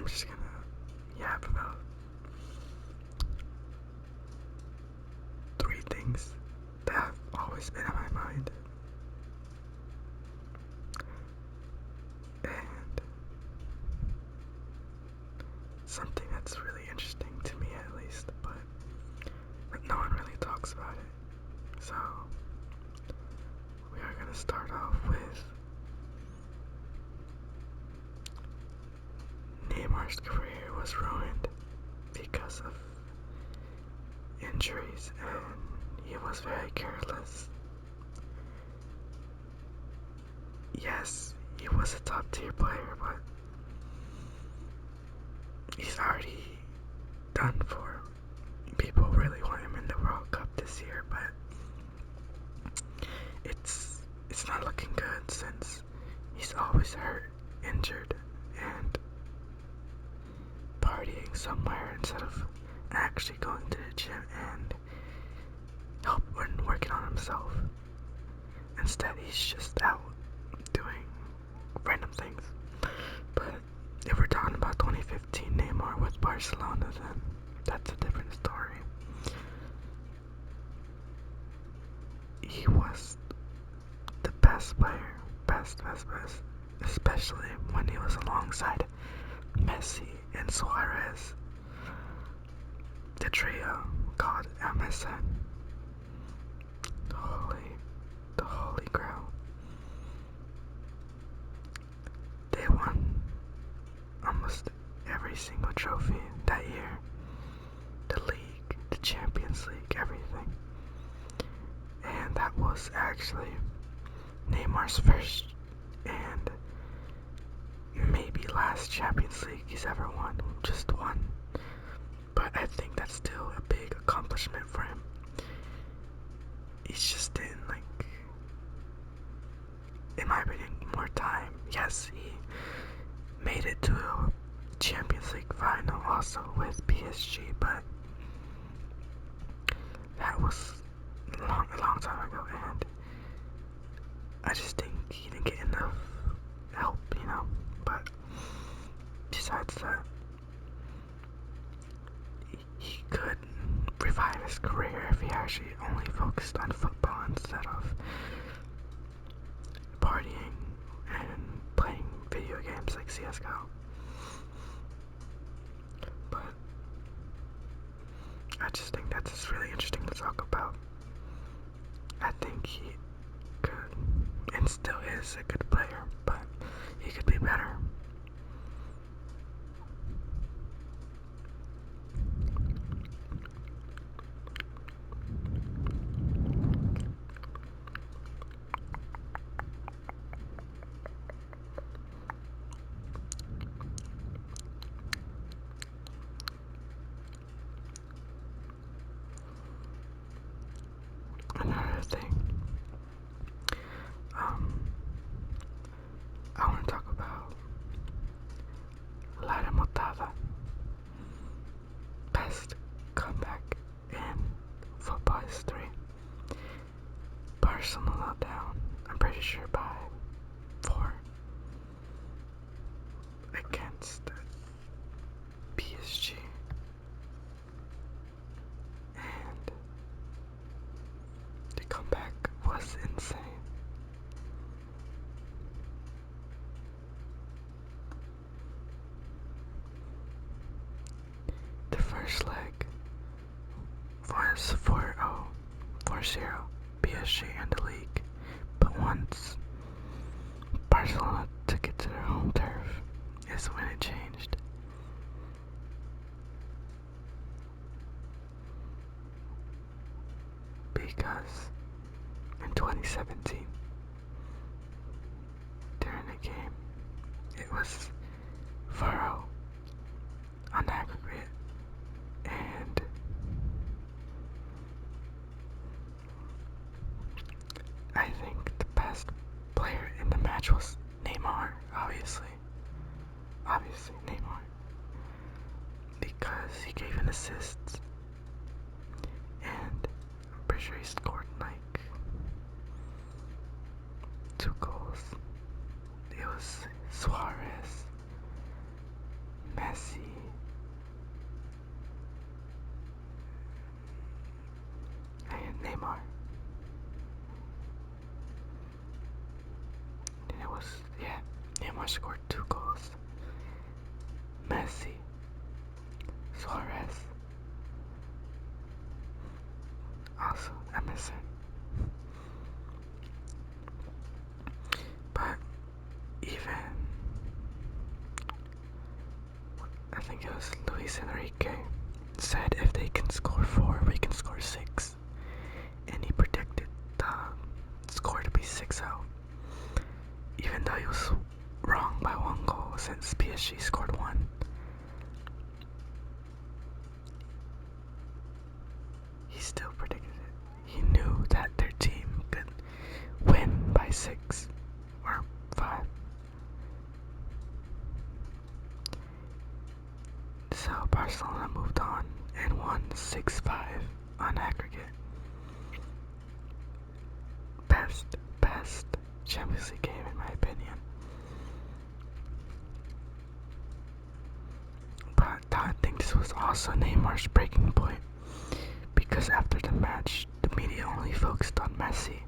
I'm just gonna yap about three things that have always been on my mind. And something that's really interesting to me at least, but no one really talks about it. So we are gonna start off with Neymar's career was ruined because of injuries and he was very careless. Yes, he was a top tier player, but he's already done for. People really want him in the World Cup this year, but it's not looking good since he's always hurt, injured, and partying somewhere instead of actually going to the gym and working on himself. Instead, he's just out doing random things. But if we're talking about 2015 Neymar with Barcelona, then that's a different story. He was the best player, best, especially when he was alongside Messi and Suarez. The trio called MSN, the holy grail. They won almost every single trophy that year. The league, the Champions League, everything. And that was actually Neymar's first and maybe last Champions League he's ever won. Just one. But I think that's still a big accomplishment for him. He's just in, in my opinion, more time. Yes, he made it to a Champions League final also with PSG, but that was a long time ago, and I just think he didn't get enough help, but besides that, he could revive his career if he actually only focused on football instead of partying and playing video games like CSGO. But I just think that's just really interesting to talk about. I think he could, and still is, a good player, but he could be better. Another thing, I want to talk about La Remontada, best comeback in football history. Barcelona down, I'm pretty sure by 4 against PSG, and the comeback was insane. The first leg was 4-0, 4-0 PSG in the league, but once Barcelona took it to their home turf is when it changed. Because in 2017, during the game, it was 4-0 on aggregate, and I think the best player in the match was Neymar, obviously Neymar, because he gave an assist, and I'm pretty sure he scored 2 goals. It was Suarez, Messi, Neymar scored 2 goals. Messi, Suarez, also Emerson. But even, I think it was Luis Enrique said if they can score 4, we can score 6. And he predicted the score to be 6-0. Even though he was wrong by 1 goal since PSG scored 1. He still predicted it. He knew that their team could win by 6 or 5. So Barcelona moved on and won 6-5 on aggregate. Best Champions League game in my opinion. But I think this was also Neymar's breaking point, because after the match, the media only focused on Messi,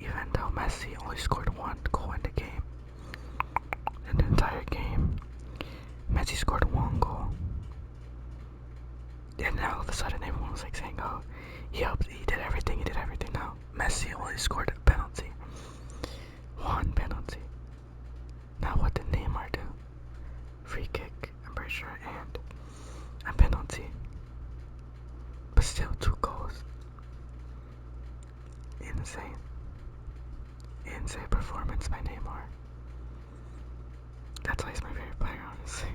even though Messi only scored 1 goal in the game. In the entire game, Messi scored 1 goal. And now all of a sudden everyone was like saying, oh, he did everything. No, Messi only scored a penalty. 1 penalty. Now what did Neymar do? Free kick, I'm pretty sure, and a penalty. But still 2 goals. Insane. Insane performance by Neymar. That's why he's my favorite player, honestly.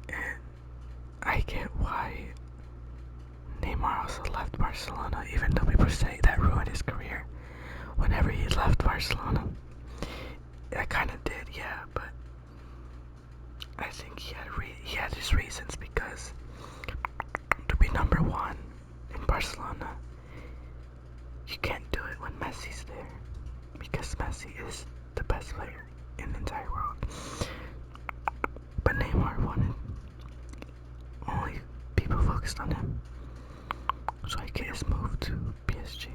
And I get why Neymar also left Barcelona, even though people say that ruined his career. Whenever he left Barcelona, it kind of did, yeah, but I think he had his reasons, because to be number 1 in Barcelona, you can't do it when Messi's there, because Messi is the best player in the entire world. But Neymar wanted only people focused on him, so I get his move to PSG.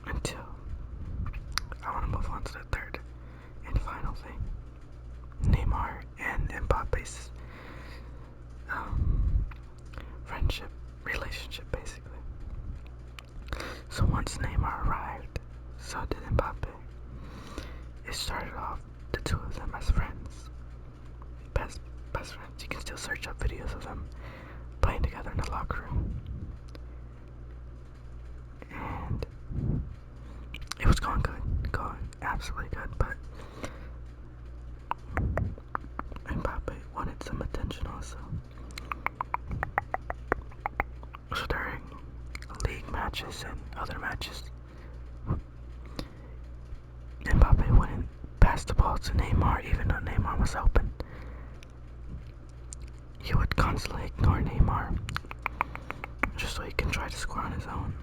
Until I want to move on to the third and final thing. Neymar and Mbappe's relationship, basically. So once Neymar arrived, so did Mbappe. It started off the 2 of them as friends, best friends. You can still search up videos of them playing together in the locker room, and it was going absolutely good. But Mbappe wanted some attention also. So during league matches and other matches, Mbappe wouldn't pass the ball to Neymar even though Neymar was open. He would constantly ignore Neymar just so he can try to score on his own.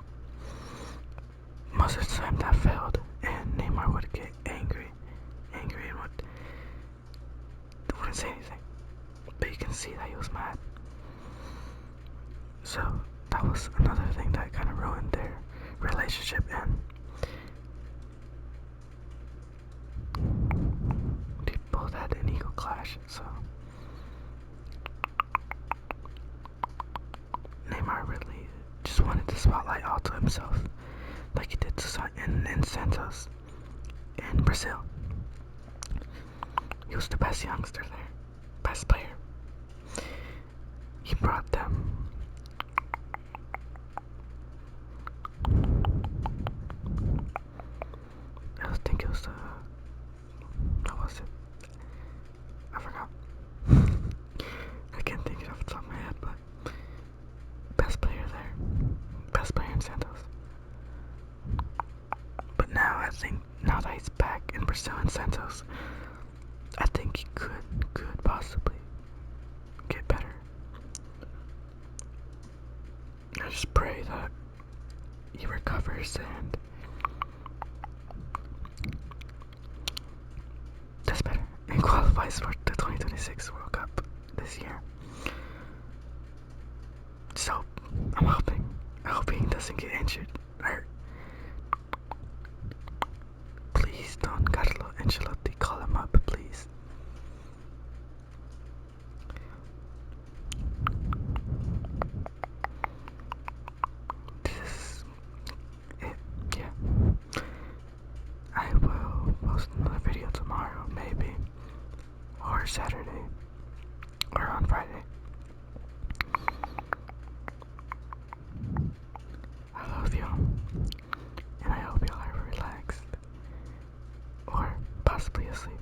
Most of the time that failed, and Neymar would get angry and wouldn't say anything. But you can see that he was mad. So that was another thing that kind of ruined their relationship, and they both had an ego clash. So Neymar really just wanted the spotlight all to himself, like he did in Santos in Brazil. He was the best youngster there, best player. He brought them I think it was what was it? I forgot. I can't think it off the top of my head, but best player there. Best player in Santos. But now I think, now that he's back in Brazil and Santos, I think he could possibly get better. I just pray that he recovers and does better and qualifies for the 2026 World Cup this year. So I'm hoping doesn't get injured, hurt. Please, Don Carlo Ancelotti, call him up, please. This is it, yeah. I will post another video tomorrow, maybe, or Saturday, or on Friday. I love you, and I hope y'all are relaxed, or possibly asleep.